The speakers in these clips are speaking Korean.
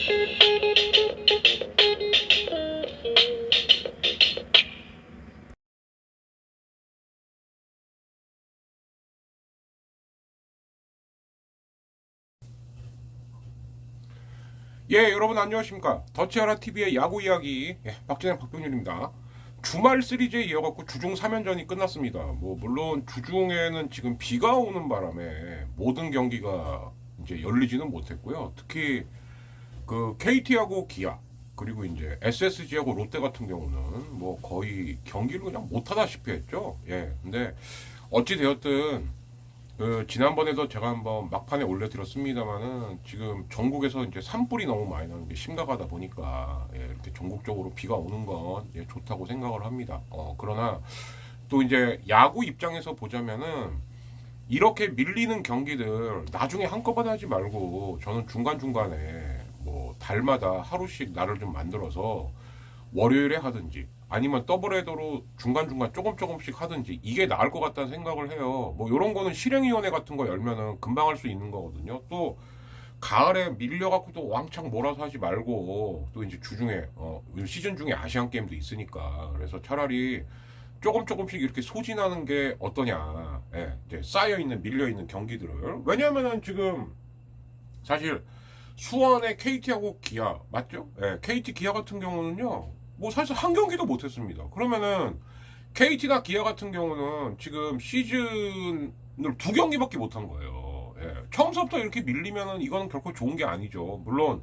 예, 여러분 안녕하십니까. 더치아라TV의 야구 이야기, 박진영 박병률입니다. 주말 시리즈에 이어갖고 주중 3연전이 끝났습니다. 물론 주중에는 지금 비가 오는 바람에 모든 경기가 이제 열리지는 못했고요. 특히 그 KT하고 기아, 그리고 이제 SSG하고 롯데 같은 경우는 거의 경기를 그냥 못하다시피 했죠. 예, 근데 어찌되었든 지난번에도 제가 한번 막판에 올려드렸습니다만은 지금 전국에서 이제 산불이 너무 많이 나는 게 심각하다 보니까 이렇게 전국적으로 비가 오는 건 좋다고 생각을 합니다. 그러나 또 이제 야구 입장에서 보자면은 이렇게 밀리는 경기들 나중에 한꺼번에 하지 말고 저는 중간중간에 달마다 하루씩 날을 좀 만들어서 월요일에 하든지 아니면 더블 헤더로 중간중간 조금씩 하든지 이게 나을 것 같다는 생각을 해요. 요런 거는 실행위원회 같은 거 열면은 금방 할 수 있는 거거든요. 또 가을에 밀려갖고 또 왕창 몰아서 하지 말고 또 이제 주중에 시즌 중에 아시안 게임도 있으니까 그래서 차라리 조금씩 이렇게 소진하는 게 어떠냐. 이제 쌓여있는 밀려있는 경기들을 왜냐면은 지금 사실 수원의 KT하고 기아 맞죠? KT 기아 같은 경우는요. 사실 한 경기도 못했습니다. 그러면은 KT나 기아 같은 경우는 지금 시즌을 두 경기밖에 못한 거예요. 처음부터 이렇게 밀리면은 이거는 결코 좋은 게 아니죠. 물론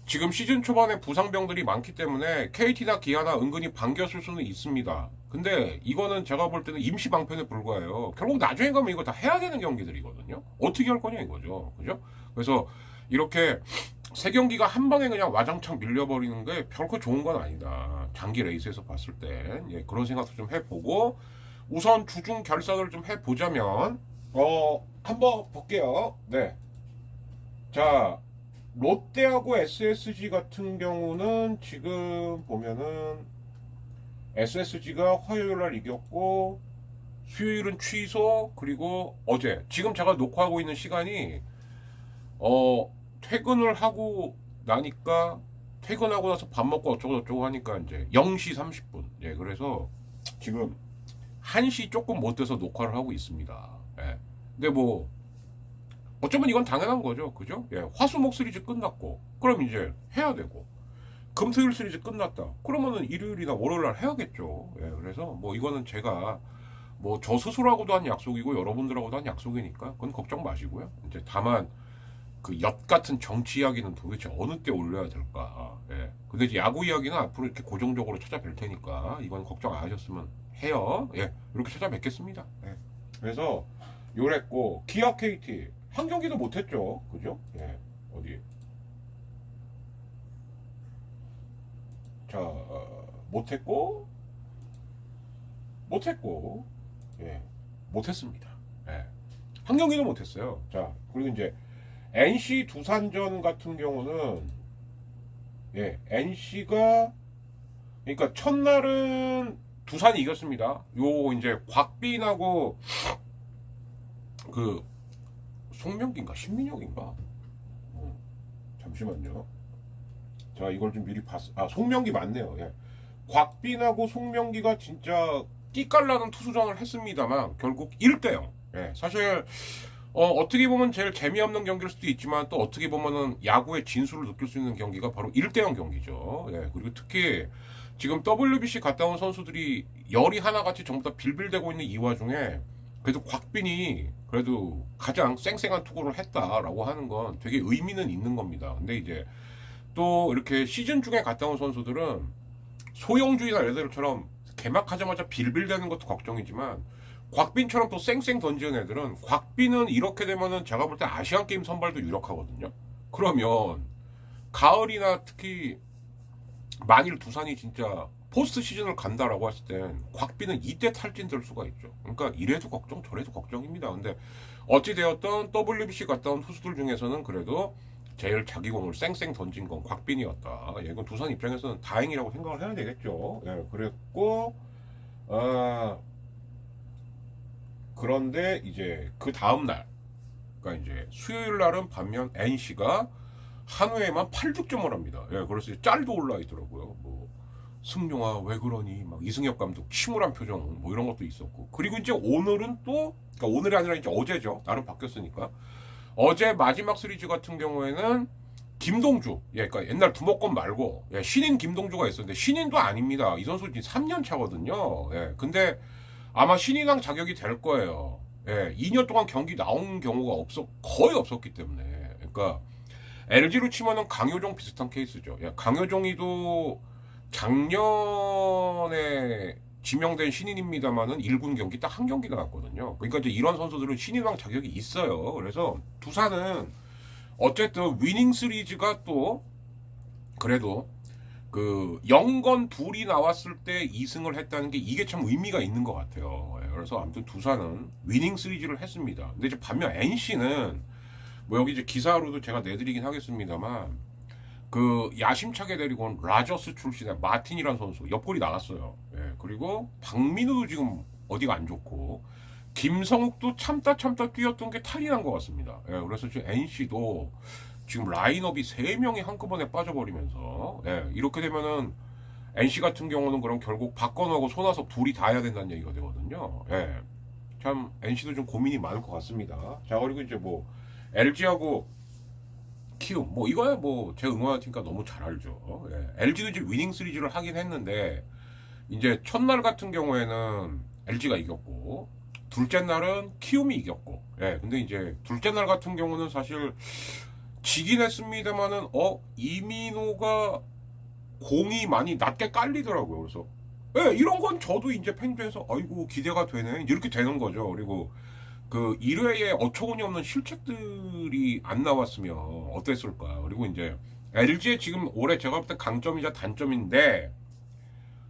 지금 시즌 초반에 부상병들이 많기 때문에 KT나 기아나 은근히 반겼을 수는 있습니다. 근데 이거는 제가 볼 때는 임시 방편에 불과해요. 결국 나중에 가면 이거 다 해야 되는 경기들이거든요. 어떻게 할 거냐 이거죠. 그죠? 그래서 이렇게 세 경기가 한 번에 그냥 와장창 밀려버리는 게 결코 좋은 건 아니다. 장기 레이스에서 봤을 때 그런 생각도 좀 해보고 우선 주중 결산을 좀 해보자면 한번 볼게요. 네. 자, 롯데하고 SSG 같은 경우는 지금 보면은 SSG가 화요일 날 이겼고 수요일은 취소. 그리고 어제 지금 제가 녹화하고 있는 시간이 퇴근을 하고 나니까 퇴근하고 나서 밥 먹고 어쩌고 하니까 이제 0시 30분. 그래서 지금 1시 조금 못 돼서 녹화를 하고 있습니다. 근데 어쩌면 이건 당연한 거죠. 그죠? 화수목 시리즈 끝났고 그럼 이제 해야 되고 금토일 시리즈 끝났다. 그러면은 일요일이나 월요일 날 해야겠죠. 그래서 이거는 제가 저 스스로하고도 한 약속이고 여러분들하고도 한 약속이니까 그건 걱정 마시고요. 이제 다만 그 엿 같은 정치 이야기는 도대체 어느 때 올려야 될까? 근데 이제 야구 이야기는 앞으로 이렇게 고정적으로 찾아뵐 테니까 이건 걱정 안 하셨으면 해요. 이렇게 찾아뵙겠습니다. 그래서 요랬고 기아 KT 한 경기도 못했죠. 그죠? 어디? 자, 못했고 예, 못했습니다. 한 경기도 못했어요. 자, 그리고 이제 NC 두산전 같은 경우는 NC가 그러니까 첫날은 두산이 이겼습니다. 요 이제 곽빈하고 그 송명기인가 신민혁인가 잠시만요. 자, 이걸 좀 미리 송명기 맞네요. 곽빈하고 송명기가 진짜 끼깔나는 투수전을 했습니다만 결국 1대0. 사실 어떻게 보면 제일 재미없는 경기일 수도 있지만 또 어떻게 보면은 야구의 진수를 느낄 수 있는 경기가 바로 1대0 경기죠. 그리고 특히 지금 WBC 갔다 온 선수들이 열이 하나같이 전부 다 빌빌대고 있는 이 와중에 그래도 곽빈이 그래도 가장 쌩쌩한 투구를 했다라고 하는 건 되게 의미는 있는 겁니다. 근데 이제 또 이렇게 시즌 중에 갔다 온 선수들은 소영주이나 얘들처럼 개막하자마자 빌빌대는 것도 걱정이지만 곽빈처럼 또 쌩쌩 던지는 애들은 곽빈은 이렇게 되면은 제가 볼 때 아시안 게임 선발도 유력하거든요. 그러면 가을이나 특히 만일 두산이 진짜 포스트 시즌을 간다라고 했을 땐 곽빈은 이때 탈진될 수가 있죠. 그러니까 이래도 걱정 저래도 걱정입니다. 근데 어찌되었던 WBC 갔다 온 투수들 중에서는 그래도 제일 자기 공을 쌩쌩 던진 건 곽빈이었다. 이건 두산 입장에서는 다행이라고 생각을 해야 되겠죠. 그랬고 그런데 이제 그 다음 날, 그러니까 이제 수요일 날은 반면 NC가 한 회에만 8득점을 합니다. 예, 그래서 짤도 올라 있더라고요. 뭐 승용아 왜 그러니 막 이승엽 감독 침울한 표정 뭐 이런 것도 있었고 그리고 이제 오늘은 또 그러니까 오늘이 아니라 이제 어제죠. 나름 바뀌었으니까 어제 마지막 시리즈 같은 경우에는 김동주 예, 그러니까 옛날 두목권 말고 예, 신인 김동주가 있었는데 신인도 아닙니다. 이 선수 지금 3년 차거든요. 예, 근데 아마 신인왕 자격이 될 거예요. 예, 2년 동안 경기 나온 경우가 거의 없었기 때문에 그러니까 LG로 치면은 강효종 비슷한 케이스죠. 예, 강효종이도 작년에 지명된 신인입니다만은 1군 경기 딱 한 경기 나왔거든요. 그러니까 이제 이런 선수들은 신인왕 자격이 있어요. 그래서 두산은 어쨌든 위닝 시리즈가 또 그래도 그 영건 둘이 나왔을 때 2승을 했다는 게 이게 참 의미가 있는 것 같아요. 예, 그래서 아무튼 두산은 위닝 시리즈를 했습니다. 근데 이제 반면 NC는 뭐 여기 이제 기사로도 제가 내드리긴 하겠습니다만 그 야심차게 데리고 온 라저스 출신의 마틴이라는 선수 옆구리 나갔어요. 예, 그리고 박민우도 지금 어디가 안 좋고 김성욱도 참다 뛰었던 게 탈이 난 것 같습니다. 예, 그래서 지금 NC도 지금 라인업이 3명이 한꺼번에 빠져버리면서 예, 이렇게 되면은 NC 같은 경우는 그럼 결국 박건호하고 손아섭 둘이 다 해야 된다는 얘기가 되거든요. 예, 참 NC도 좀 고민이 많을 것 같습니다. 자 그리고 이제 뭐 LG하고 키움 뭐 이거야 뭐 제 응원하는 팀니까 너무 잘 알죠. 예, LG도 이제 위닝 시리즈를 하긴 했는데 이제 첫날 같은 경우에는 LG가 이겼고 둘째 날은 키움이 이겼고 예, 근데 이제 둘째 날 같은 경우는 사실 지긴 했습니다만은 이민호가 공이 많이 낮게 깔리더라고요. 그래서 예, 이런 건 저도 이제 팬들에서 아이고 기대가 되네 이렇게 되는 거죠. 그리고 그 1회에 어처구니 없는 실책들이 안 나왔으면 어땠을까. 그리고 이제 LG의 지금 올해 제가 볼 때 강점이자 단점인데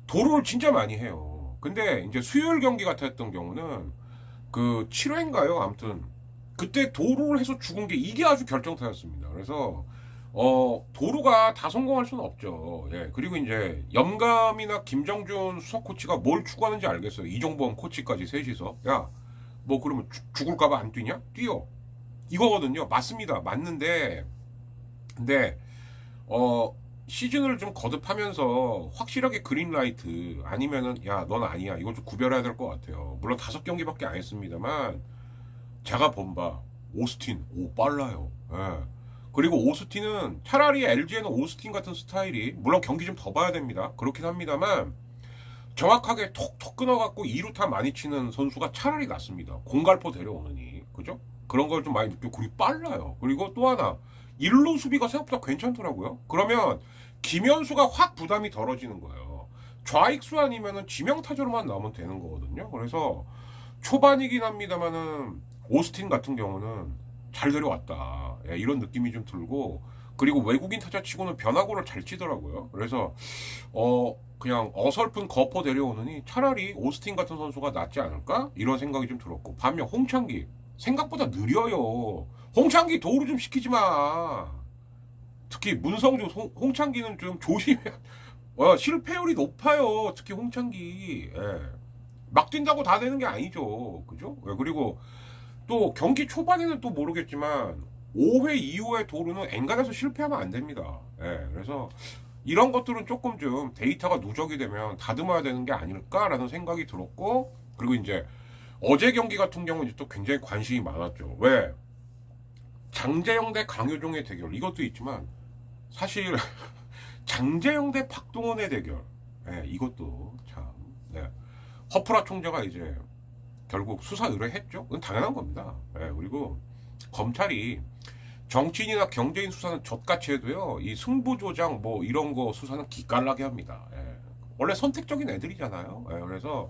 도루를 진짜 많이 해요. 근데 이제 수요일 경기 같았던 경우는 그 7회인가요? 아무튼 그때 도루를 해서 죽은 게 이게 아주 결정타였습니다. 그래서 도루가 다 성공할 수는 없죠. 예. 그리고 이제 염감이나 김정준 수석 코치가 뭘 추구하는지 알겠어요. 이종범 코치까지 셋이서 야, 뭐 그러면 죽을까봐 안 뛰냐? 뛰어. 이거거든요. 맞습니다. 맞는데 근데 시즌을 좀 거듭하면서 확실하게 그린라이트 아니면은 야, 넌 아니야. 이걸 좀 구별해야 될 것 같아요. 물론 5경기밖에 안 했습니다만 제가 본바 오스틴 빨라요. 예. 그리고 오스틴은 차라리 LG에는 오스틴 같은 스타일이 물론 경기 좀 더 봐야 됩니다. 그렇긴 합니다만 정확하게 톡톡 끊어갖고 2루타 많이 치는 선수가 차라리 낫습니다. 공갈포 데려오느니 그죠? 그런 걸 좀 많이 느끼고 그리고 빨라요. 그리고 또 하나 1루 수비가 생각보다 괜찮더라고요. 그러면 김현수가 확 부담이 덜어지는 거예요. 좌익수 아니면은 지명타자로만 나오면 되는 거거든요. 그래서 초반이긴 합니다만은 오스틴 같은 경우는 잘 데려왔다. 예, 이런 느낌이 좀 들고 그리고 외국인 타자 치고는 변화구를 잘 치더라고요. 그래서 그냥 어설픈 거포 데려오느니 차라리 오스틴 같은 선수가 낫지 않을까? 이런 생각이 좀 들었고 반면 홍창기 생각보다 느려요. 홍창기 도루 좀 시키지 마. 특히 문성주 홍창기는 좀 조심해. 실패율이 높아요. 특히 홍창기. 예. 막 뛴다고 다 되는 게 아니죠. 그죠? 예, 그리고 또 경기 초반에는 또 모르겠지만 5회 이후의 도루는 엔간해서 실패하면 안 됩니다. 예, 그래서 이런 것들은 조금 좀 데이터가 누적이 되면 다듬어야 되는 게 아닐까라는 생각이 들었고 그리고 이제 어제 경기 같은 경우는 또 굉장히 관심이 많았죠. 왜? 장재영 대 강효종의 대결 이것도 있지만 사실 장재영 대 박동원의 대결 예, 이것도 참 허프라 총재가 이제 결국 수사 의뢰했죠. 그건 당연한 겁니다. 예, 그리고 검찰이 정치인이나 경제인 수사는 젖같이 해도요. 이 승부조장 뭐 이런 거 수사는 기깔나게 합니다. 예. 원래 선택적인 애들이잖아요. 예, 그래서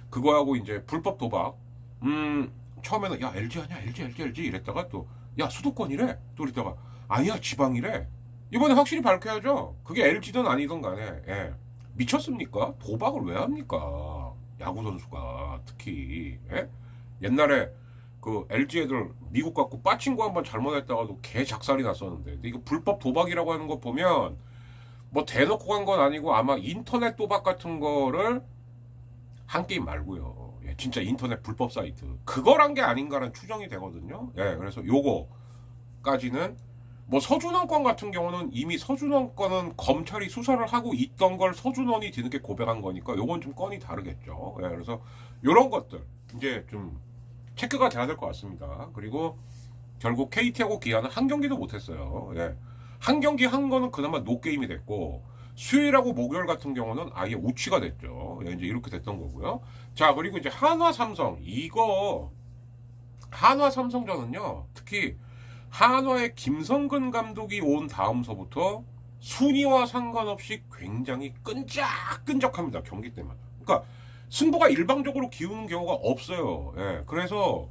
그거하고 이제 불법 도박 처음에는 야 LG 아니야 LG 이랬다가 또 야 수도권이래 또 이랬다가 아니야 지방이래 이번에 확실히 밝혀야죠. 그게 LG든 아니든 간에 예. 미쳤습니까? 도박을 왜 합니까? 야구 선수가 특히 예? 옛날에 그 LG 애들 미국 갖고 빠친거 한번 잘못했다가도 개 작살이 났었는데 근데 이거 불법 도박이라고 하는 거 보면 뭐 대놓고 간 건 아니고 아마 인터넷 도박 같은 거를 한 게임 말고요. 예, 진짜 인터넷 불법 사이트 그걸 한 게 아닌가라는 추정이 되거든요. 예, 그래서 요거까지는 뭐 서준원 건 같은 경우는 이미 서준원 건은 검찰이 수사를 하고 있던 걸 서준원이 뒤늦게 고백한 거니까 요건 좀 건이 다르겠죠. 예, 그래서 요런 것들 이제 좀 체크가 돼야 될 것 같습니다. 그리고 결국 KT하고 기아는 한 경기도 못했어요. 예. 한 경기 한 거는 그나마 노게임이 됐고 수요일하고 목요일 같은 경우는 아예 우치가 됐죠. 예, 이제 이렇게 됐던 거고요. 자, 그리고 이제 한화 삼성 이거 한화 삼성전은요. 특히 한화의 김성근 감독이 온 다음서부터 순위와 상관없이 굉장히 끈적끈적합니다. 경기 때마다. 그러니까 승부가 일방적으로 기우는 경우가 없어요. 예, 그래서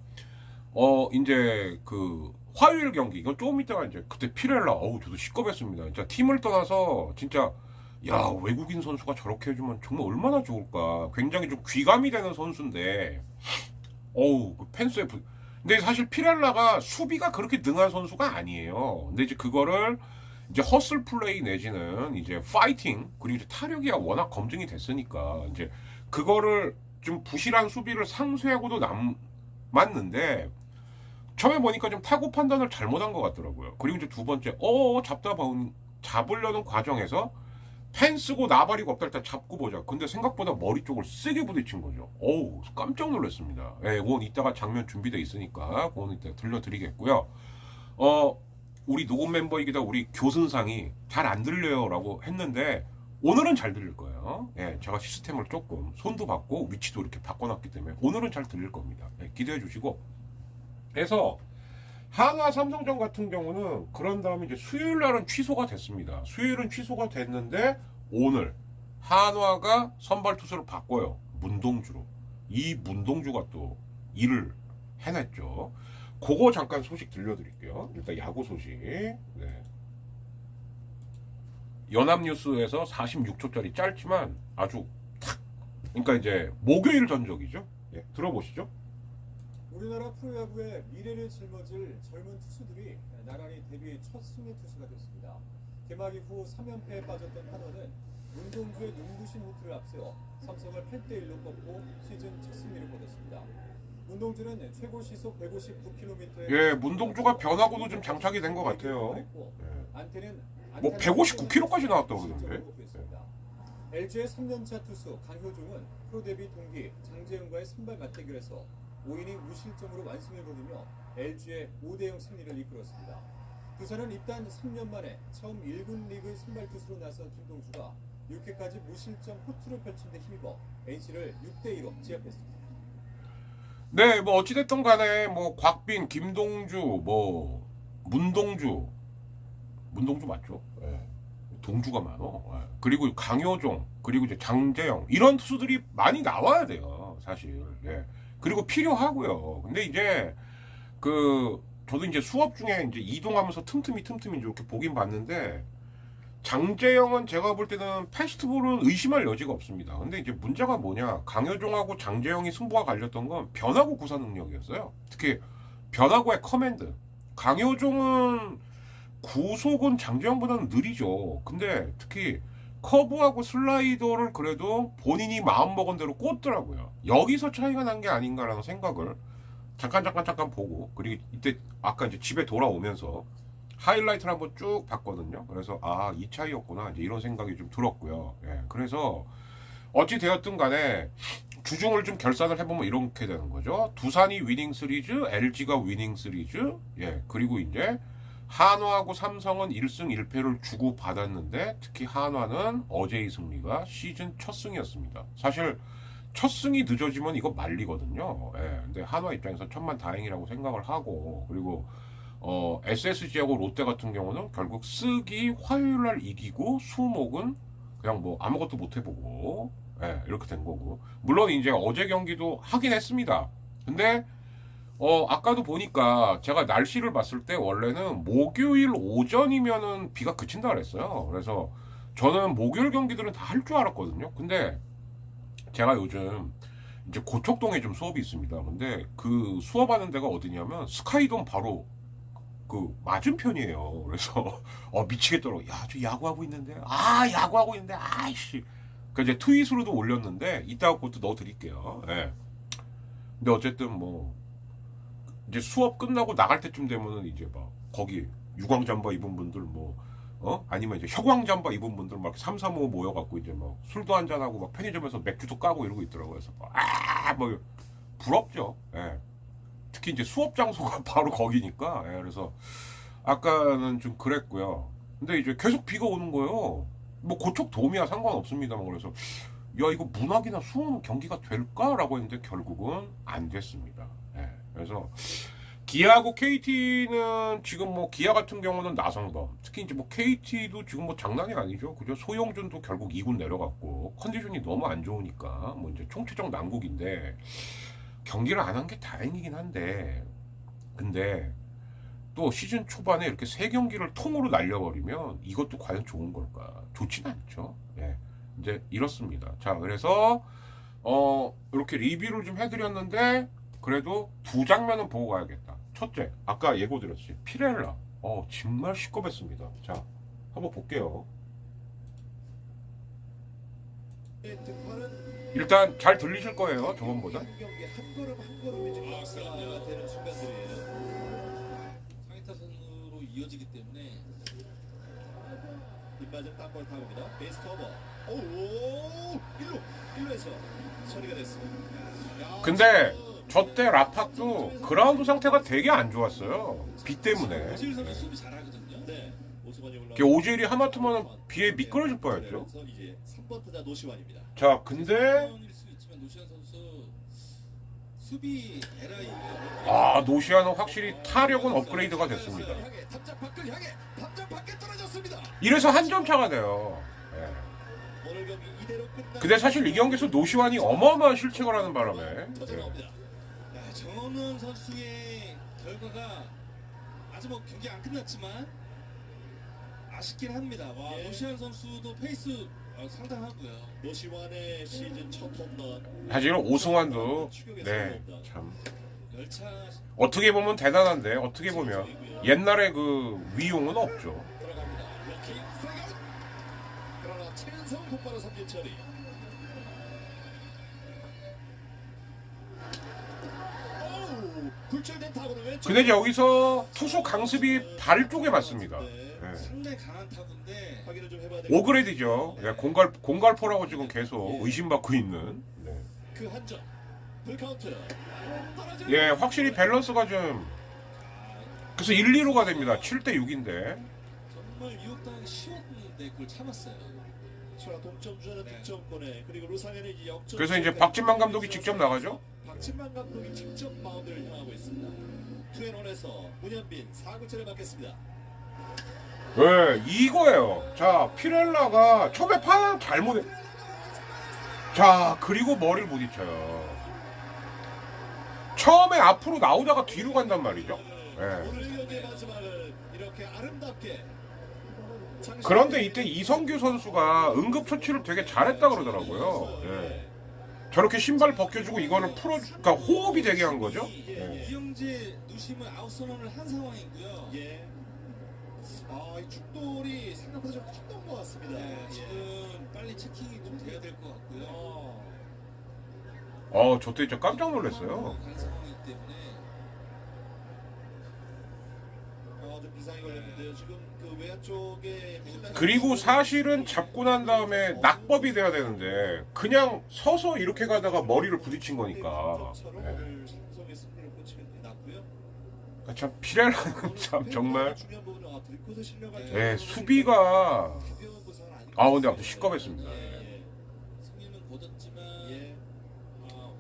이제 그 화요일 경기 이건 조금 있다가 이제 그때 피렐라 저도 시겁했습니다. 진짜 팀을 떠나서 진짜 야 외국인 선수가 저렇게 해주면 정말 얼마나 좋을까. 굉장히 좀 귀감이 되는 선수인데 그 펜스에 근데 사실 피렐라가 수비가 그렇게 능한 선수가 아니에요. 근데 이제 그거를 이제 허슬 플레이 내지는 이제 파이팅 그리고 이제 타력이 워낙 검증이 됐으니까 이제 그거를 좀 부실한 수비를 상쇄하고도 남았는데 처음에 보니까 좀 타구 판단을 잘못한 것 같더라고요. 그리고 이제 두 번째, 잡으려는 과정에서 펜스고 나발이고 없다 일단 잡고 보자. 근데 생각보다 머리 쪽을 세게 부딪힌 거죠. 깜짝 놀랐습니다. 예, 그건 이따가 장면 준비돼 있으니까 그건 이따 들려드리겠고요. 우리 녹음 멤버이기도 우리 교순상이 잘 안 들려요라고 했는데 오늘은 잘 들릴 거예요. 예, 제가 시스템을 조금 손도 받고 위치도 이렇게 바꿔놨기 때문에 오늘은 잘 들릴 겁니다. 예, 기대해 주시고. 그래서 한화 삼성전 같은 경우는 그런 다음에 이제 수요일 날은 취소가 됐습니다. 수요일은 취소가 됐는데 오늘 한화가 선발 투수를 바꿔요. 문동주로. 이 문동주가 또 일을 해냈죠. 그거 잠깐 소식 들려드릴게요. 일단 야구 소식. 네. 연합뉴스에서 46초짜리 짧지만 아주 탁. 그러니까 이제 목요일 전적이죠. 예, 들어보시죠. 우리나라 프로야구의 미래를 짊어질 젊은 투수들이 나란히 데뷔 첫 승리 투수가 됐습니다. 개막 이후 3연패에 빠졌던 한화는 문동주의 눈부신 호투를 앞세워 삼성을 8대1로 꺾고 시즌 첫 승리를 거뒀습니다. 문동주는 최고 시속 159km의 예, 문동주가 변화구도 좀 장착이 된 것 같아요. 안테는 뭐 159km까지 나왔다고 그러는데. LG의 3년차 투수 강효종은 프로 데뷔 동기 장재영과의 선발 맞대결에서 5이닝 무실점으로 완승을 거두며 LG의 5대0 승리를 이끌었습니다. 두산은 입단 3년 만에 처음 1군 리그 선발 투수로 나선 김동주가 6회까지 무실점 호투를 펼친 데 힘입어 NC를 6대2로 제압했습니다. 네, 뭐 어찌됐든 간에 뭐 곽빈, 김동주, 뭐 문동주 맞죠? 예. 동주가 많어. 예. 그리고 강효종, 그리고 이제 장재영 이런 투수들이 많이 나와야 돼요, 사실. 예. 그리고 필요하고요. 근데 이제 저도 이제 수업 중에 이제 이동하면서 틈틈이 이렇게 보긴 봤는데 장재영은 제가 볼 때는 패스트볼은 의심할 여지가 없습니다. 근데 이제 문제가 뭐냐? 강효종하고 장재영이 승부가 갈렸던 건 변화구 구사 능력이었어요. 특히 변화구의 커맨드. 강효종은 구속은 장재영보다는 느리죠. 근데 특히 커브하고 슬라이더를 그래도 본인이 마음먹은 대로 꽂더라고요. 여기서 차이가 난 게 아닌가라는 생각을 잠깐 보고, 그리고 이때 아까 이제 집에 돌아오면서 하이라이트를 한번 쭉 봤거든요. 그래서 이 차이였구나 이제 이런 생각이 좀 들었고요. 예, 그래서 어찌 되었든 간에 주중을 좀 결산을 해보면 이렇게 되는 거죠. 두산이 위닝 시리즈, LG가 위닝 시리즈, 예, 그리고 이제 한화하고 삼성은 1승 1패를 주고 받았는데 특히 한화는 어제의 승리가 시즌 첫 승이었습니다. 사실 첫 승이 늦어지면 이거 말리거든요. 예, 근데 한화 입장에서 천만 다행이라고 생각을 하고, 그리고 SSG하고 롯데 같은 경우는 결국 쓰기 화요일날 이기고 수목은 그냥 뭐 아무것도 못 해보고, 예, 이렇게 된 거고. 물론 이제 어제 경기도 하긴 했습니다. 근데 아까도 보니까 제가 날씨를 봤을 때 원래는 목요일 오전이면은 비가 그친다 그랬어요. 그래서 저는 목요일 경기들은 다 할 줄 알았거든요. 근데 제가 요즘 이제 고척동에 좀 수업이 있습니다. 근데 그 수업하는 데가 어디냐면 스카이돔 바로 그 맞은편이에요. 그래서 미치겠더라고. 야, 저 야구하고 있는데. 야구하고 있는데. 아이씨. 그 이제 트윗으로도 올렸는데 이따가 그것도 넣어드릴게요. 예. 근데 어쨌든 뭐 이제 수업 끝나고 나갈 때쯤 되면은 이제 막 거기 유광 잠바 입은 분들 뭐 아니면 이제 혁광 잠바 입은 분들 막 3, 4, 5 모여갖고 이제 막 술도 한잔하고 막 편의점에서 맥주도 까고 이러고 있더라고요. 그래서 뭐 부럽죠. 예. 특히 이제 수업 장소가 바로 거기니까. 예. 그래서 아까는 좀 그랬고요. 근데 이제 계속 비가 오는 거예요. 뭐 고척 도미야 상관없습니다만 그래서 야 이거 문학이나 수원 경기가 될까라고 했는데 결국은 안 됐습니다. 예. 그래서 기아하고 KT는 지금 뭐 기아 같은 경우는 나성범 특히 이제 뭐 KT도 지금 뭐 장난이 아니죠. 그죠? 소용준도 결국 2군 내려갔고 컨디션이 너무 안 좋으니까 뭐 이제 총체적 난국인데 경기를 안 한 게 다행이긴 한데 근데 또 시즌 초반에 이렇게 3경기를 통으로 날려버리면 이것도 과연 좋은 걸까? 좋진 않죠. 예. 이제 이렇습니다. 자, 그래서 이렇게 리뷰를 좀 해드렸는데 그래도 2장면은 보고 가야겠다. 첫째, 아까 예고드렸지 피렐라. 정말 시겁했습니다. 자, 한번 볼게요. 일단 잘 들리실 거예요. 저번보다. 경기 한 걸음 한 걸음이 지금 역사가 되는 순간들이에요. 상위타선으로 이어지기 때문에 뒷맞은 땅볼 타고입니다. 베이스 커버. 오, 1루에서 처리가 됐습니다. 근데 저때 라팍도 그라운드 상태가 되게 안 좋았어요. 비 때문에. 오질 선수 수비 잘하거든요. 네, 오스만이 올라. 오지일이 하마터면 비에 미끄러질 뻔했죠. 이제 3번 타자 노시환입니다. 자, 근데 일 수 있지만 노시안 선수 수비 에라이 노시아는 확실히 타력은 업그레이드가 됐습니다. 탑장 밖을 향해 탑장 밖에 떨어졌습니다. 이래서 한 점 차가 돼요. 예. 오늘 경기 이대로 끝나. 근데 사실 이 경기에서 노시환이 어마어마한 실책을 하는 바람에 터져 나옵니다. 야, 정원 선수의 결과가 아직 뭐 경기 안 끝났지만 아쉽긴 합니다. 와, 예. 노시안 선수도 페이스 상당하고요. 노시환의 시즌 첫 홈런. 사실 오승환도 참 열차 어떻게 보면 대단한데 어떻게 보면 옛날에 그 위용은 없죠. 들어갑니다. 럭키 스트라이크. 그러나 최은성 곧바로 삼진 처리. 오우, 굴절된 타구는 왼쪽. 근데 여기서 투수 강습이 발 쪽에 맞습니다. 예. 상당히 강한 타구인데 확인을 좀 해봐야 되겠다. 오그레디죠. 예, 공갈포라고 지금 계속 의심받고 있는. 네. 그 한 점. 풀카운트. 예, 확실히 밸런스가 좀 그래서 1, 2루가 됩니다. 7대 6인데. 정말 유혹당하기 쉬웠는데 그걸 참았어요. 자, 동점 주자는 네. 득점권에 그리고 루상에는 이제 역전. 그래서 이제 박진만 감독이 직접 나가죠. 박진만 감독이 직접 마운드를 향하고 있습니다. 투앤원에서 문현빈 4구째를 받겠습니다. 네, 이거예요. 자, 피렐라가 처음에 판 잘못해. 자, 그리고 머리를 부딪혀요. 처음에 앞으로 나오다가 뒤로 간단 말이죠. 네. 오늘 경기의 마지막을 이렇게 아름답게. 그런데 이때 이성규 선수가 응급처치를 되게 잘했다 그러더라고요. 예. 저렇게 신발 벗겨주고 이거를 그러니까 호흡이 되게 한 거죠. 예. 이영재 누심은 아웃 선언을 한 상황이고요. 예. 이 축돌이 생각보다 좀 컸던 것 같습니다. 네, 지금 빨리 체킹이 좀 돼야 될 것 같고요. 저 때 진짜 깜짝 놀랐어요. 간 상황이기 때문에 좀 비상이 걸렸는데요. 지금 그 외야 쪽에 그리고 사실은 잡고 난 다음에 낙법이 돼야 되는데 그냥 서서 이렇게 가다가 머리를 부딪힌 거니까. 예. 오늘 삼성의 승리를 꽂히게 났고요. 그러니까 참 피렐라는 참 정말 중요한 부분은 들코스 실려가 예, 수비가 가벼운 부상은 아닌 근데 아무튼 시겁했습니다. 예. 승리는 거뒀지만 예.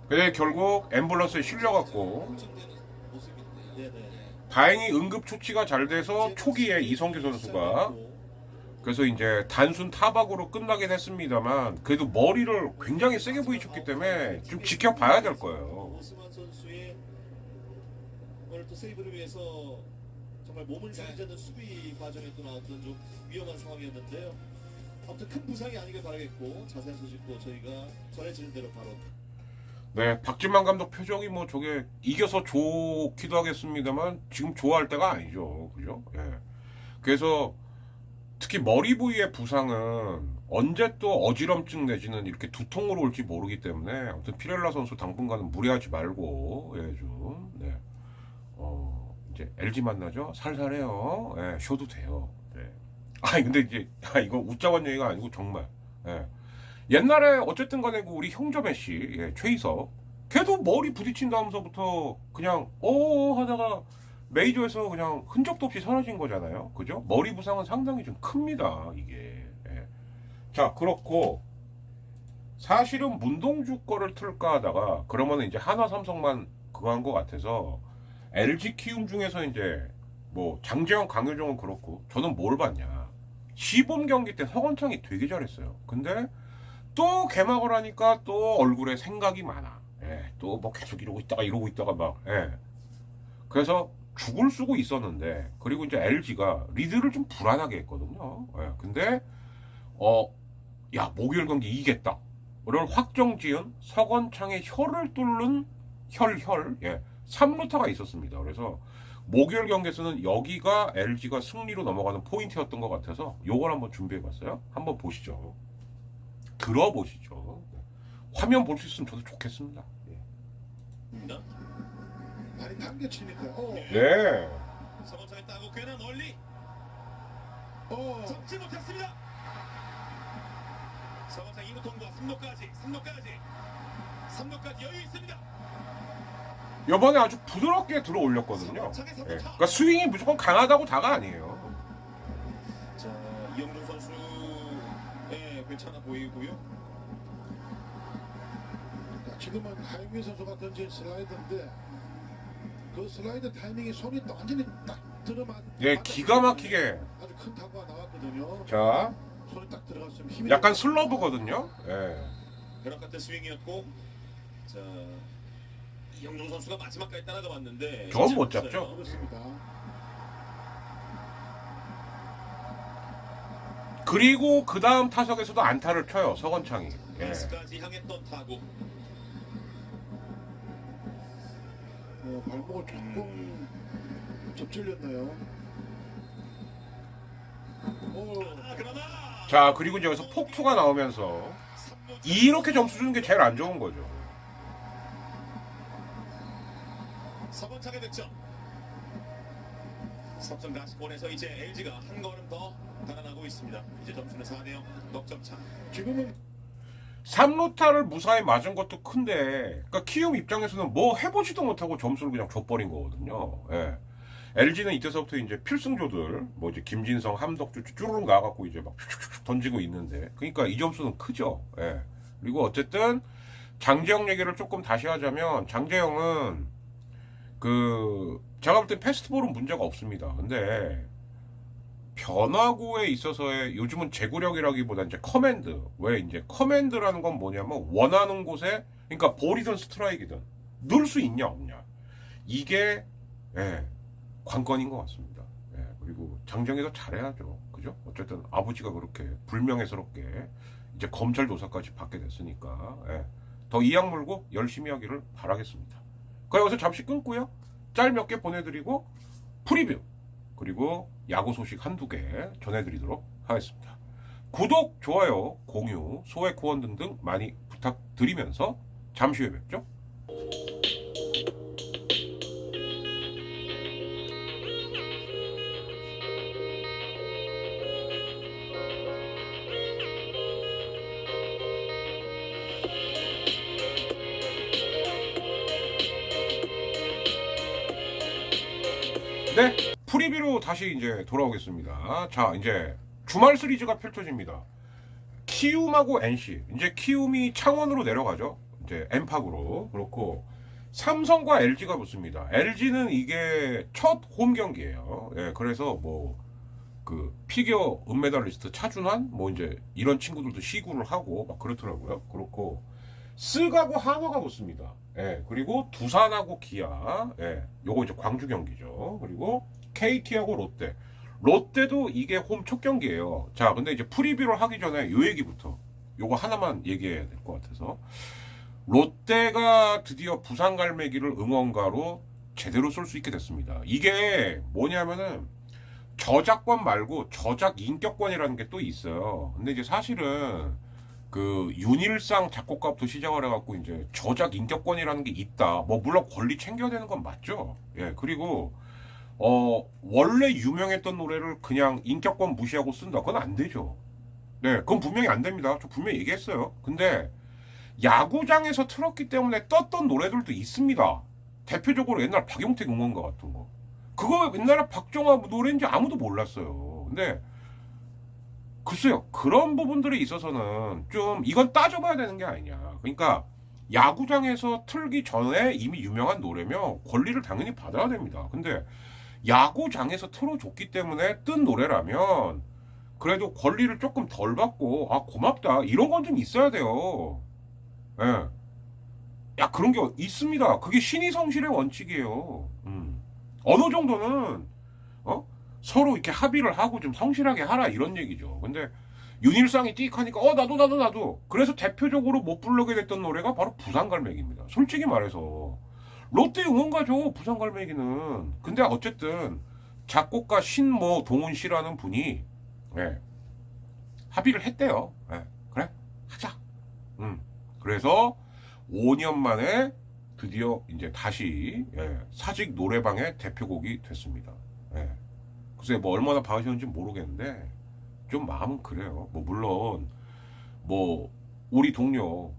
근데 결국 앰뷸런스에 실려갖고 걱정되는 모습인데요. 네네. 다행히 응급 조치가 잘 돼서 초기에 이성규 선수가 그래서 이제 단순 타박으로 끝나긴 했습니다만 그래도 머리를 굉장히 세게 부딪혔기 때문에 좀 지켜봐야 될 거예요. 오스만 선수의 오늘 또 세이브를 위해서 정말 몸을 상대하는 수비 과정에 또 나왔던 좀 위험한 상황이었는데요. 아무튼 큰 부상이 아니길 바라겠고 자세한 소식도 저희가 전해지는 대로 바로. 네, 박진만 감독 표정이 뭐 저게 이겨서 좋기도 하겠습니다만 지금 좋아할 때가 아니죠. 그죠? 예. 그래서 특히 머리 부위의 부상은 언제 또 어지럼증 내지는 이렇게 두통으로 올지 모르기 때문에 아무튼 피렐라 선수 당분간은 무리하지 말고 좀 이제 LG 만나죠. 살살해요. 예, 쉬어도 돼요. 네. 아니 근데 이제 이거 웃자고 얘기가 아니고 정말. 예. 옛날에 어쨌든 간에 그 우리 형조 메시 예, 최이석 걔도 머리 부딪힌 다음서부터 그냥 하다가 메이저에서 그냥 흔적도 없이 사라진 거잖아요. 그죠? 머리 부상은 상당히 좀 큽니다. 이게. 예. 자 그렇고 사실은 문동주 거를 틀까 하다가 그러면 이제 한화 삼성만 그거 한 것 같아서 LG 키움 중에서 이제 뭐 장재영 강효정은 그렇고 저는 뭘 봤냐 시범 경기 때 서건창이 되게 잘했어요. 근데 또 개막을 하니까 또 얼굴에 생각이 많아. 예, 또 뭐 계속 이러고 있다가 막 예. 그래서 죽을 쓰고 있었는데 그리고 이제 LG가 리드를 좀 불안하게 했거든요. 예, 근데 야 목요일 경기 이기겠다. 를 확정지은 서건창의 혀를 뚫는 혈 3루타가 있었습니다. 그래서 목요일 경기에서는 여기가 LG가 승리로 넘어가는 포인트였던 것 같아서 요걸 한번 준비해봤어요. 한번 보시죠. 들어보시죠. 화면 볼 수 있으면 저도 좋겠습니다. 많이 당겨치니까. 네. 서건창이 따고 꽤나 멀리 잡지 못했습니다. 서건창 2루 통과 3루까지 여유 있습니다. 이번에 아주 부드럽게 들어 올렸거든요. 예. 그러니까 스윙이 무조건 강하다고 다가 아니에요. 자, 이영준 선수 괜찮아 보이고요. 지금은 하이미 선수가 던진 슬라이드인데 그 슬라이드 타이밍이 손이 완전히 딱 들어만 예, 기가 막히게. 아주 큰 타구가 나왔거든요. 자, 손이 딱 들어갔으면 힘이 약간 슬러브거든요. 예. 벼락 같은 스윙이었고, 자 이영준 선수가 마지막까지 따라가 봤는데 저건 못 잡죠. 그렇습니다. 그리고 그 다음 타석에서도 안타를 쳐요. 서건창이. 예. 베이스까지 향했던 타구. 발목을 조금 접질렸나요? 그러나 자, 그리고 이제 여기서 폭투가 나오면서 이렇게 점수 주는 게 제일 안 좋은 거죠. 서건창의 득점. 석점 다시 보내서 이제 LG가 한 걸음 더 달아나고 있습니다. 이제 점수는 4대0 넉점 차. 지금은 3루타를 무사히 맞은 것도 큰데, 그러니까 키움 입장에서는 뭐 해보지도 못하고 점수를 그냥 줘버린 거거든요. 예. LG는 이때서부터 이제 필승조들, 뭐 이제 김진성, 함덕주 쭈르륵 나가갖고 이제 막 슉슉슉 던지고 있는데, 그러니까 이 점수는 크죠. 예. 그리고 어쨌든 장재영 얘기를 조금 다시 하자면, 장재영은 제가 볼 땐 패스트볼은 문제가 없습니다. 근데 변화구에 있어서의 요즘은 제구력이라기보다 이제 커맨드. 왜 이제 커맨드라는 건 뭐냐면 원하는 곳에 그러니까 볼이든 스트라이크든 넣을 수 있냐 없냐. 이게 관건인 것 같습니다. 예, 그리고 장정이 더 잘해야죠. 그죠? 어쨌든 아버지가 그렇게 불명예스럽게 이제 검찰 조사까지 받게 됐으니까 더 이악 물고 열심히 하기를 바라겠습니다. 여기서 잠시 끊고요. 짤 몇 개 보내드리고 프리뷰 그리고 야구 소식 한두 개 전해드리도록 하겠습니다. 구독, 좋아요, 공유, 소액 후원 등등 많이 부탁드리면서 잠시 후에 뵙죠. 네, 프리뷰로 다시 이제 돌아오겠습니다. 자, 이제 주말 시리즈가 펼쳐집니다. 키움하고 NC. 이제 키움이 창원으로 내려가죠. 이제 엠팍으로. 그렇고 삼성과 LG가 붙습니다. LG는 이게 첫 홈 경기예요. 예, 그래서 뭐 피겨 은메달리스트 차준환 뭐 이제 이런 친구들도 시구를 하고 막 그렇더라고요. 그렇고 스가고 한화가 붙습니다. 예, 그리고 두산하고 기아, 요거 이제 광주 경기죠. 그리고 KT하고 롯데. 롯데도 이게 홈 첫 경기예요. 자, 근데 이제 프리뷰를 하기 전에 요 얘기부터 요거 하나만 얘기해야 될 것 같아서 롯데가 드디어 부산 갈매기를 응원가로 제대로 쏠 수 있게 됐습니다. 이게 뭐냐면은 저작권 말고 저작 인격권이라는 게 또 있어요. 근데 이제 사실은 윤일상 작곡가부터 시작을 해갖고 이제 저작 인격권이라는 게 있다. 뭐 물론 권리 챙겨야 되는 건 맞죠. 예, 그리고 원래 유명했던 노래를 그냥 인격권 무시하고 쓴다. 그건 안 되죠. 네, 그건 분명히 안 됩니다. 저 분명히 얘기했어요. 근데 야구장에서 틀었기 때문에 떴던 노래들도 있습니다. 대표적으로 옛날 박용택 응원가 같은 거. 그거 옛날에 박정아 노래인지 아무도 몰랐어요. 근데 글쎄요, 그런 부분들에 있어서는 좀 이건 따져봐야 되는 게 아니냐. 그러니까 야구장에서 틀기 전에 이미 유명한 노래면 권리를 당연히 받아야 됩니다. 근데 야구장에서 틀어줬기 때문에 뜬 노래라면 그래도 권리를 조금 덜 받고 아 고맙다 이런 건 좀 있어야 돼요. 예. 야 그런 게 있습니다. 그게 신의성실의 원칙이에요. 어느 정도는 서로 이렇게 합의를 하고 좀 성실하게 하라 이런 얘기죠. 근데 윤일상이 띡 하니까 나도 그래서 대표적으로 못 부르게 됐던 노래가 바로 부산갈매기입니다. 솔직히 말해서 롯데 응원가죠 부산갈매기는. 근데 어쨌든 작곡가 신모 동훈 씨라는 분이 합의를 했대요. 그래 하자. 그래서 5년 만에 드디어 이제 다시 사직 노래방의 대표곡이 됐습니다. 글쎄 뭐 얼마나 봐주셨는지 모르겠는데 좀 마음은 그래요. 뭐 물론 뭐 우리 동료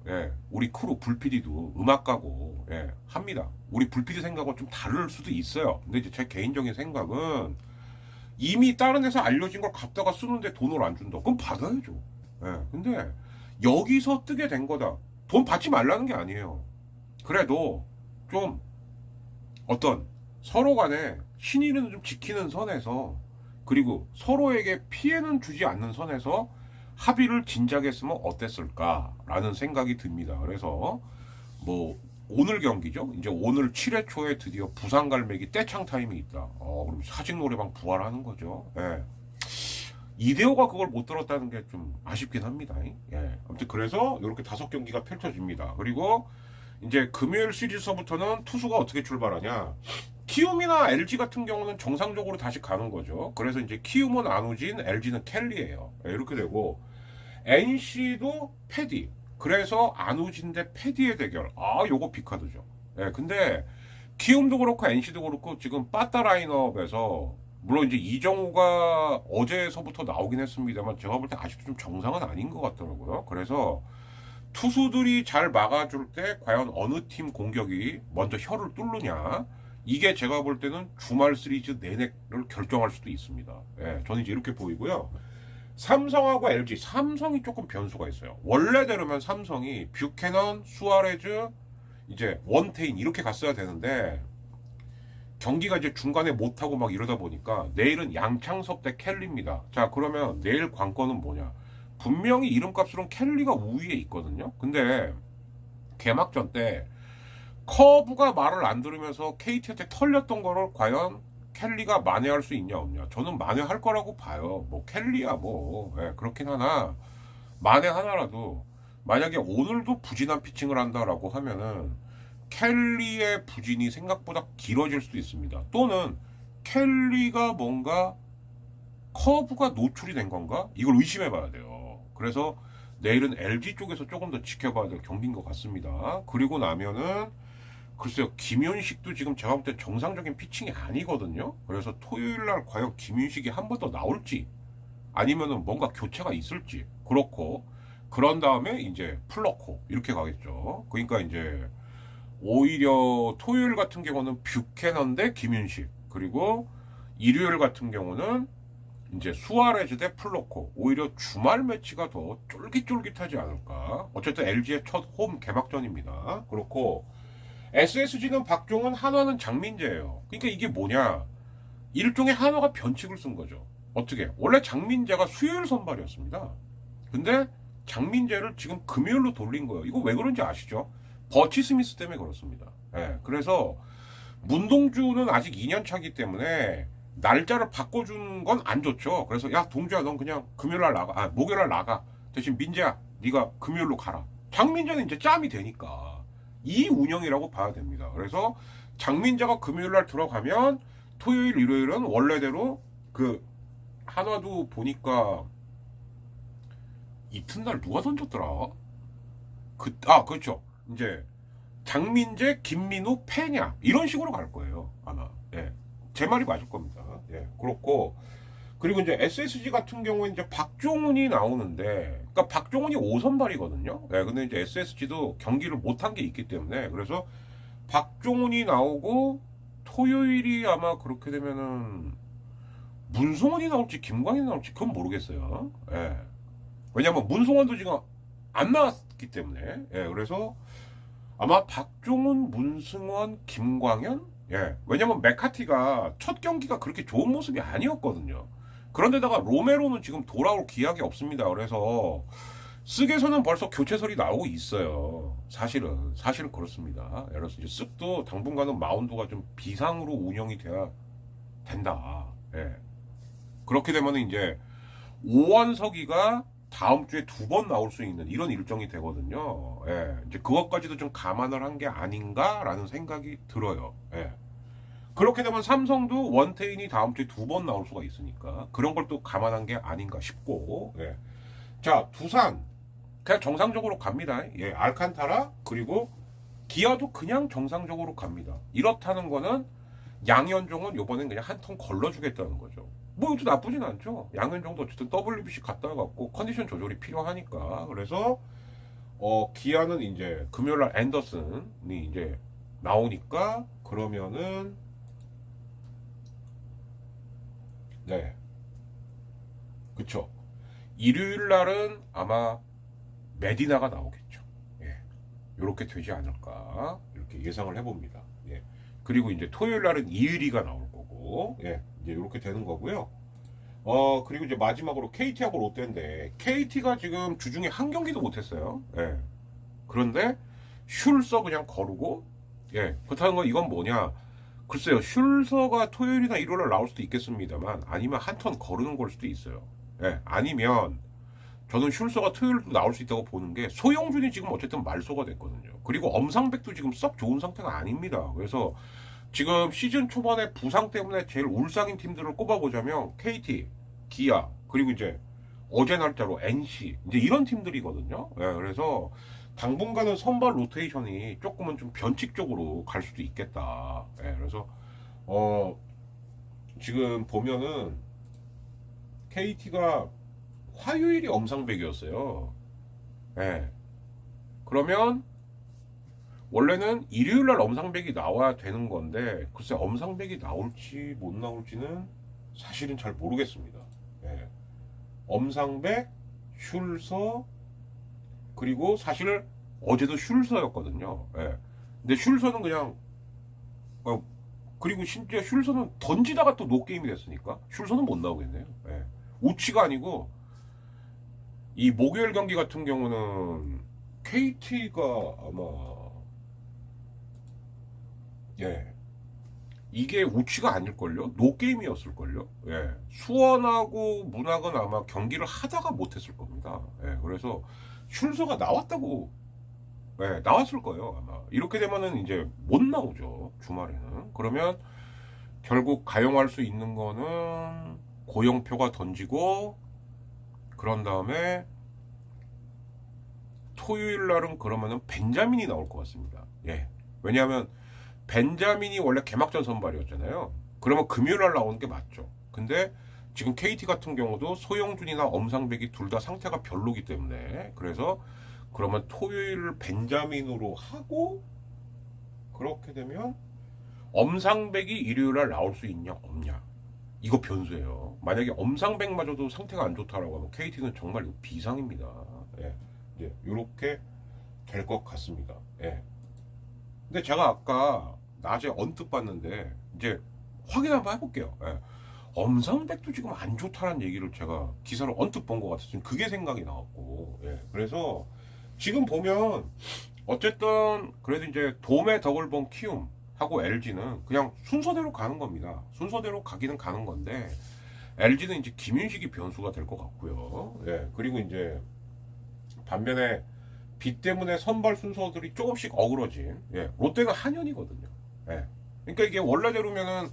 우리 크루 불PD도 음악가고 합니다. 우리 불PD 생각은 좀 다를 수도 있어요. 근데 이제 제 개인적인 생각은 이미 다른 데서 알려진 걸 갖다가 쓰는데 돈을 안 준다. 그럼 받아야죠. 근데 여기서 뜨게 된 거다. 돈 받지 말라는 게 아니에요. 그래도 좀 어떤 서로 간에 신의는 좀 지키는 선에서 그리고 서로에게 피해는 주지 않는 선에서 합의를 진작에 했으면 어땠을까라는 생각이 듭니다. 그래서 뭐 오늘 경기죠. 이제 오늘 7회 초에 드디어 부산갈매기 떼창 타임이 있다. 그럼 사직 노래방 부활하는 거죠. 이대호가 그걸 못 들었다는 게 좀 아쉽긴 합니다. 아무튼 그래서 이렇게 5경기가 펼쳐집니다. 그리고 이제 금요일 시리즈서부터는 투수가 어떻게 출발하냐. 키움이나 LG 같은 경우는 정상적으로 다시 가는 거죠. 그래서 이제 키움은 안우진, LG는 켈리예요. 이렇게 되고 NC도 패디. 그래서 안우진 대 패디의 대결. 요거 빅카드죠. 근데 키움도 그렇고 NC도 그렇고 지금 빠따 라인업에서 물론 이제 이정우가 어제서부터 나오긴 했습니다만 제가 볼 때 아직도 좀 정상은 아닌 것 같더라고요. 그래서 투수들이 잘 막아줄 때 과연 어느 팀 공격이 먼저 혀를 뚫느냐, 이게 제가 볼 때는 주말 시리즈 내내를 결정할 수도 있습니다. 저는 이제 이렇게 보이고요. 삼성하고 LG, 삼성이 조금 변수가 있어요. 원래대로면 삼성이 뷰캐넌, 수아레즈, 이제 원태인 이렇게 갔어야 되는데 경기가 이제 중간에 못하고 막 이러다 보니까 내일은 양창섭 대 켈리입니다. 자, 그러면 내일 관건은 뭐냐? 분명히 이름값으로는 켈리가 우위에 있거든요. 근데 개막전 때 커브가 말을 안 들으면서 KT한테 털렸던 거를 과연 켈리가 만회할 수 있냐 없냐? 저는 만회할 거라고 봐요. 뭐 켈리야 뭐 그렇긴 하나 만회 하나라도 만약에 오늘도 부진한 피칭을 한다라고 하면은 켈리의 부진이 생각보다 길어질 수도 있습니다. 또는 켈리가 뭔가 커브가 노출이 된 건가? 이걸 의심해 봐야 돼요. 그래서 내일은 LG 쪽에서 조금 더 지켜봐야 될 경기인 것 같습니다. 그리고 나면은 글쎄요, 김윤식도 지금 제가 볼 때 정상적인 피칭이 아니거든요. 그래서 토요일날 과연 김윤식이 한 번 더 나올지 아니면은 뭔가 교체가 있을지 그렇고, 그런 다음에 이제 플러코 이렇게 가겠죠. 그러니까 이제 오히려 토요일 같은 경우는 뷰캐넌 대 김윤식, 그리고 일요일 같은 경우는 이제 수아레즈 대 플로코, 오히려 주말 매치가 더 쫄깃쫄깃하지 않을까. 어쨌든 LG의 첫 홈 개막전입니다. 그렇고 SSG는 박종은, 한화는 장민재예요. 그러니까 이게 뭐냐, 일종의 한화가 변칙을 쓴 거죠. 어떻게, 원래 장민재가 수요일 선발이었습니다. 근데 장민재를 지금 금요일로 돌린 거예요. 이거 왜 그런지 아시죠? 버치 스미스 때문에 그렇습니다. 그래서 문동주는 아직 2년 차기 때문에 날짜를 바꿔주는 건 안 좋죠. 그래서 야 동주야, 넌 그냥 금요일날 나가, 목요일날 나가, 대신 민재야 네가 금요일로 가라. 장민재는 이제 짬이 되니까 이 운영이라고 봐야 됩니다. 그래서 장민재가 금요일날 들어가면 토요일 일요일은 원래대로 그 한화도 보니까 이튿날 누가 던졌더라? 그렇죠. 이제 장민재, 김민우, 패냐 이런 식으로 갈 거예요 아마. 제 말이 맞을 겁니다. 예, 그렇고 그리고 이제 SSG 같은 경우에 이제 박종훈이 나오는데, 그러니까 박종훈이 5선발이거든요. 예, 근데 이제 SSG도 경기를 못한 게 있기 때문에 그래서 박종훈이 나오고 토요일이 아마 그렇게 되면은 문송원이 나올지 김광이 나올지 그건 모르겠어요. 예. 왜냐면 문송원도 지금 안 나왔기 때문에. 예, 그래서 아마 박종훈, 문승원, 김광현? 예. 왜냐면 메카티가 첫 경기가 그렇게 좋은 모습이 아니었거든요. 그런데다가 로메로는 지금 돌아올 기약이 없습니다. 그래서 쓱에서는 벌써 교체설이 나오고 있어요. 사실은 그렇습니다. 예를 들어서 이제 쓱도 당분간은 마운드가 좀 비상으로 운영이 돼야 된다. 예. 그렇게 되면 이제 오원석이가 다음 주에 2번 나올 수 있는 이런 일정이 되거든요. 예. 이제 그것까지도 좀 감안을 한 게 아닌가라는 생각이 들어요. 예. 그렇게 되면 삼성도 원태인이 다음 주에 2번 나올 수가 있으니까 그런 걸 또 감안한 게 아닌가 싶고. 예. 자, 두산 그냥 정상적으로 갑니다. 예, 알칸타라 그리고 기아도 그냥 정상적으로 갑니다. 이렇다는 거는 양현종은 이번엔 그냥 한 통 걸러주겠다는 거죠. 뭐 이것도 나쁘진 않죠. 양현종도 어쨌든 WBC 갔다 갔고 컨디션 조절이 필요하니까. 그래서 기아는 이제 금요일날 앤더슨이 이제 나오니까 그러면은 네, 그쵸. 일요일 날은 아마 메디나가 나오겠죠. 예, 요렇게 되지 않을까 이렇게 예상을 해봅니다. 예. 그리고 이제 토요일 날은 이의리가 나올 거고, 예, 이제 요렇게 되는 거고요. 그리고 이제 마지막으로 KT하고 롯데인데 KT가 지금 주중에 한 경기도 못했어요. 예. 그런데 슐서 그냥 거르고, 예, 그렇다는 건 이건 뭐냐? 글쎄요, 슐서가 토요일이나 일요일날 나올 수도 있겠습니다만 아니면 한 턴 거르는 걸 수도 있어요. 예, 아니면 저는 슐서가 토요일도 나올 수 있다고 보는 게 소영준이 지금 어쨌든 말소가 됐거든요. 그리고 엄상백도 지금 썩 좋은 상태가 아닙니다. 그래서 지금 시즌 초반에 부상 때문에 제일 울상인 팀들을 꼽아보자면 KT, 기아, 그리고 이제 어제 날짜로 NC 이제 이런 팀들이거든요. 예, 그래서 당분간은 선발 로테이션이 조금은 좀 변칙적으로 갈 수도 있겠다. 예, 그래서 지금 보면은 KT가 화요일이 엄상백이었어요. 예. 그러면 원래는 일요일날 엄상백이 나와야 되는 건데 글쎄 엄상백이 나올지 못 나올지는 사실은 잘 모르겠습니다. 예. 엄상백, 슐서 그리고 사실 어제도 슐서였거든요. 예. 근데 슐서는 그냥 그리고 심지어 슐서는 던지다가 또 노게임이 됐으니까 슐서는 못 나오겠네요. 예. 우치가 아니고 이 목요일 경기 같은 경우는 KT가 아마 예, 이게 우치가 아닐걸요? 노게임이었을걸요? 예, 수원하고 문학은 아마 경기를 하다가 못했을 겁니다. 예, 그래서 슐서가 나왔다고 예, 나왔을 거예요 아마. 이렇게 되면은 이제 못 나오죠 주말에는. 그러면 결국 가용할 수 있는 거는 고영표가 던지고 그런 다음에 토요일 날은 그러면은 벤자민이 나올 것 같습니다. 예. 왜냐하면 벤자민이 원래 개막전 선발이었잖아요. 그러면 금요일 날 나오는 게 맞죠. 근데 지금 KT 같은 경우도 소영준이나 엄상백이 둘 다 상태가 별로기 때문에 그래서 그러면 토요일 벤자민으로 하고 그렇게 되면 엄상백이 일요일 날 나올 수 있냐 없냐 이거 변수예요. 만약에 엄상백마저도 상태가 안 좋다라고 하면 KT는 정말 비상입니다. 예, 이제 이렇게 될 것 같습니다. 예. 근데 제가 아까 낮에 언뜻 봤는데 이제 확인 한번 해볼게요. 예. 엄상백도 지금 안 좋다는 얘기를 제가 기사를 언뜻 본 것 같아서 지금 그게 생각이 나왔고, 예. 그래서 지금 보면 어쨌든 그래도 이제 돔의 더블본 키움 하고 LG는 그냥 순서대로 가는 겁니다. 순서대로 가기는 가는 건데 LG는 이제 김윤식이 변수가 될 것 같고요. 예. 그리고 이제 반면에 비 때문에 선발 순서들이 조금씩 어그러진, 예. 롯데는 한현이거든요. 예. 그러니까 이게 원래대로면은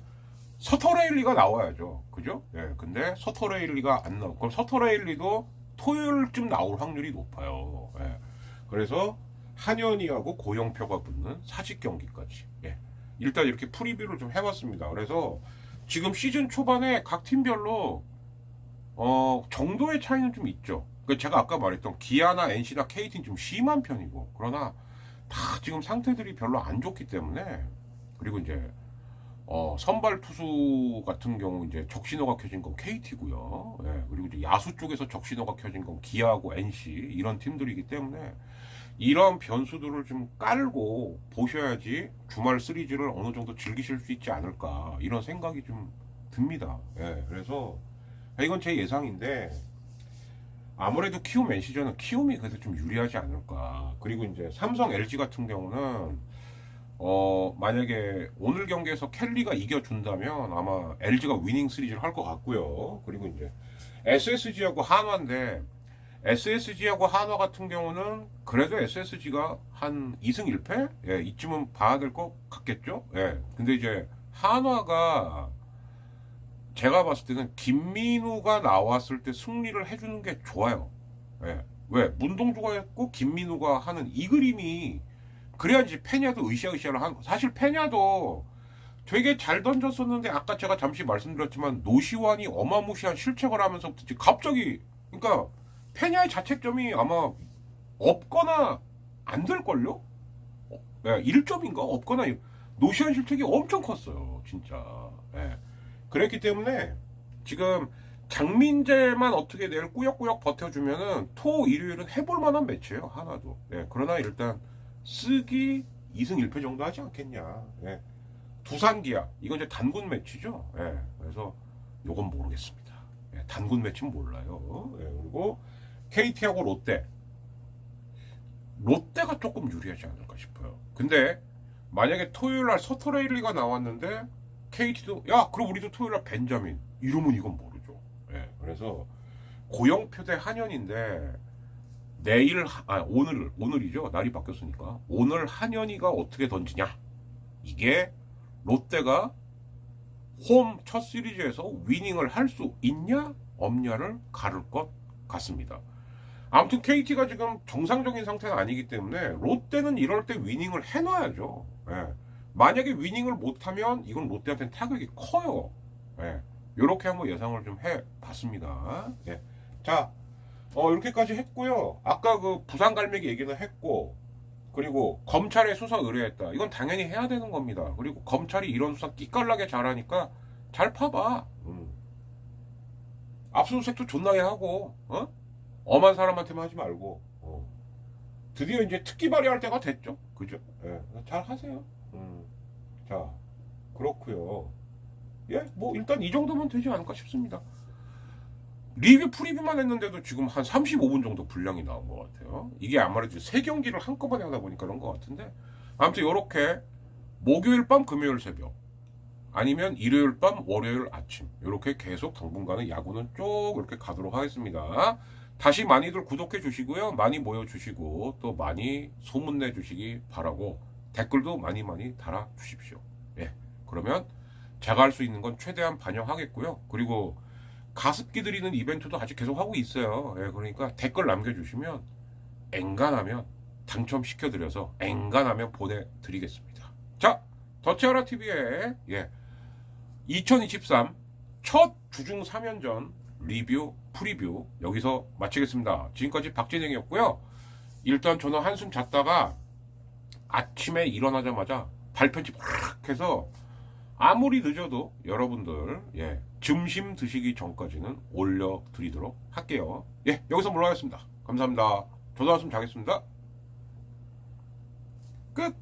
서터레일리가 나와야죠. 그죠? 예. 근데 서터레일리가 안 나오고 그럼 서터레일리도 토요일쯤 나올 확률이 높아요. 예. 그래서 한현이하고 고영표가 붙는 사직 경기까지. 예. 일단 이렇게 프리뷰를 좀 해봤습니다. 그래서 지금 시즌 초반에 각 팀별로 정도의 차이는 좀 있죠. 제가 아까 말했던 기아나 NC나 KT는 좀 심한 편이고, 그러나 다 지금 상태들이 별로 안 좋기 때문에, 그리고 이제 선발 투수 같은 경우 이제 적신호가 켜진 건 KT고요. 예, 그리고 이제 야수 쪽에서 적신호가 켜진 건 기아하고 NC 이런 팀들이기 때문에 이런 변수들을 좀 깔고 보셔야지 주말 시리즈를 어느 정도 즐기실 수 있지 않을까 이런 생각이 좀 듭니다. 예, 그래서 이건 제 예상인데 아무래도 키움 NC전은 키움이 그래도 좀 유리하지 않을까. 그리고 이제 삼성 LG 같은 경우는 만약에 오늘 경기에서 켈리가 이겨준다면 아마 LG가 위닝 시리즈를 할 것 같고요. 그리고 이제 SSG하고 한화인데 SSG하고 한화 같은 경우는 그래도 SSG가 한 2승 1패? 예, 이쯤은 봐야 될 것 같겠죠? 예. 근데 이제 한화가 제가 봤을 때는 김민우가 나왔을 때 승리를 해주는 게 좋아요. 예. 왜? 문동주가 했고 김민우가 하는 이 그림이 그래야지 페냐도 으쌰으쌰를 하는. 사실 페냐도 되게 잘 던졌었는데 아까 제가 잠시 말씀드렸지만 노시환이 어마무시한 실책을 하면서부터 갑자기, 그러니까 페냐의 자책점이 아마 없거나 안 될걸요? 1점인가? 없거나. 노시환 실책이 엄청 컸어요. 진짜. 예. 그랬기 때문에 지금 장민재만 어떻게 내일 꾸역꾸역 버텨주면은 토 일요일은 해볼 만한 매치예요. 하나도. 예. 그러나 일단 쓰기 2승 1패 정도 하지 않겠냐. 예. 두산 기아 이건 이제 단군 매치죠. 예. 그래서 요건 모르겠습니다. 예. 단군 매치는 몰라요. 예. 그리고 KT하고 롯데가 조금 유리하지 않을까 싶어요. 근데 만약에 토요일날 서터레일리가 나왔는데 KT도 야 그럼 우리도 토요일날 벤자민 이러면 이건 모르죠. 예. 그래서 고영표 대 한현인데 내일 오늘이죠. 날이 바뀌었으니까 오늘 한현이가 어떻게 던지냐, 이게 롯데가 홈 첫 시리즈에서 위닝을 할 수 있냐 없냐를 가를 것 같습니다. 아무튼 KT가 지금 정상적인 상태는 아니기 때문에 롯데는 이럴 때 위닝을 해놔야죠. 예. 만약에 위닝을 못하면 이건 롯데한테는 타격이 커요. 예. 이렇게 한번 예상을 좀 해봤습니다. 예. 자, 이렇게까지 했고요. 아까 그 부산 갈매기 얘기는 했고, 그리고 검찰에 수사 의뢰했다. 이건 당연히 해야 되는 겁니다. 그리고 검찰이 이런 수사 끼깔나게 잘하니까 잘 파봐. 압수수색도 존나게 하고, 엄한 사람한테만 하지 말고, 드디어 이제 특기 발휘할 때가 됐죠. 그죠? 예. 잘 하세요. 자, 그렇고요. 예, 뭐 일단 이 정도면 되지 않을까 싶습니다. 리뷰 프리뷰만 했는데도 지금 한 35분 정도 분량이 나온 것 같아요. 이게 아무래도 3경기를 한꺼번에 하다 보니까 그런 것 같은데, 아무튼 이렇게 목요일 밤 금요일 새벽 아니면 일요일 밤 월요일 아침 이렇게 계속 당분간은 야구는 쭉 이렇게 가도록 하겠습니다. 다시 많이들 구독해 주시고요, 많이 모여 주시고 또 많이 소문내 주시기 바라고 댓글도 많이 달아 주십시오. 예, 그러면 제가 할 수 있는 건 최대한 반영하겠고요. 그리고 가습기 드리는 이벤트도 아직 계속 하고 있어요. 예, 그러니까 댓글 남겨주시면 엔간하면 당첨시켜드려서 엔간하면 보내드리겠습니다. 자, 더치아라TV의 2023 첫 주중 3연전 리뷰 프리뷰 여기서 마치겠습니다. 지금까지 박진영이었고요. 일단 저는 한숨 잤다가 아침에 일어나자마자 발편집 확 해서 아무리 늦어도 여러분들 점심 드시기 전까지는 올려드리도록 할게요. 예, 여기서 물러가겠습니다. 감사합니다. 저도 한숨 자겠습니다. 끝.